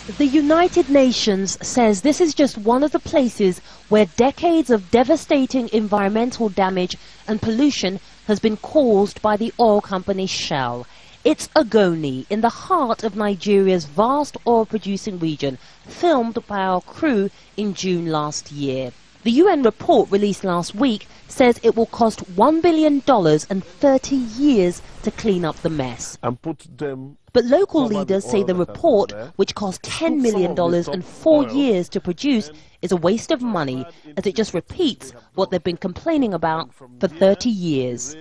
The United Nations says this is just one of the places where decades of devastating environmental damage and pollution has been caused by the oil company Shell. It's Ogoni, in the heart of Nigeria's vast oil-producing region, filmed by our crew in June last year. The UN report released last week says it will cost $1 billion and 30 years to clean up the mess. But local leaders say the report, which cost $10 million and 4 years to produce, is a waste of money, as it just repeats what they've been complaining about for 30 years.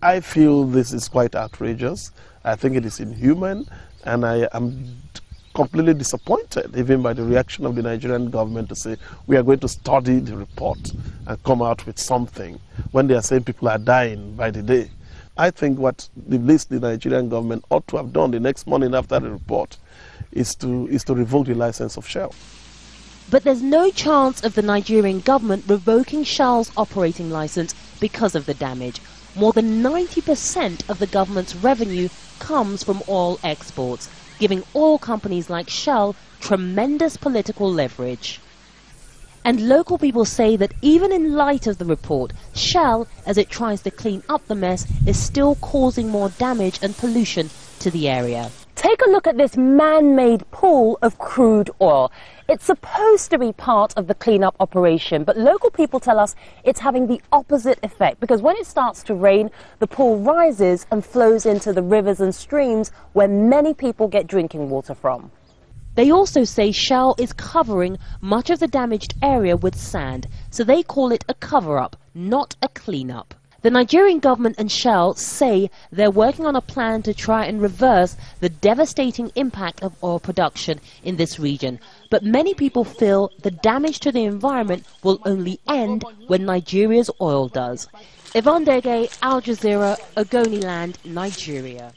I feel this is quite outrageous. I think it is inhuman, and I am completely disappointed even by the reaction of the Nigerian government to say we are going to study the report and come out with something when they are saying people are dying by the day. I think what the least the Nigerian government ought to have done the next morning after the report is to revoke the license of Shell. But there's no chance of the Nigerian government revoking Shell's operating license because of the damage. More than 90% of the government's revenue comes from oil exports, giving oil companies like Shell tremendous political leverage. And local people say that even in light of the report, Shell, as it tries to clean up the mess, is still causing more damage and pollution to the area. Take a look at this man-made pool of crude oil. It's supposed to be part of the cleanup operation, but local people tell us it's having the opposite effect, because when it starts to rain, the pool rises and flows into the rivers and streams where many people get drinking water from. They also say Shell is covering much of the damaged area with sand, so they call it a cover-up, not a cleanup. The Nigerian government and Shell say they're working on a plan to try and reverse the devastating impact of oil production in this region. But many people feel the damage to the environment will only end when Nigeria's oil does. Yvonne Dege, Al Jazeera, Ogoniland, Nigeria.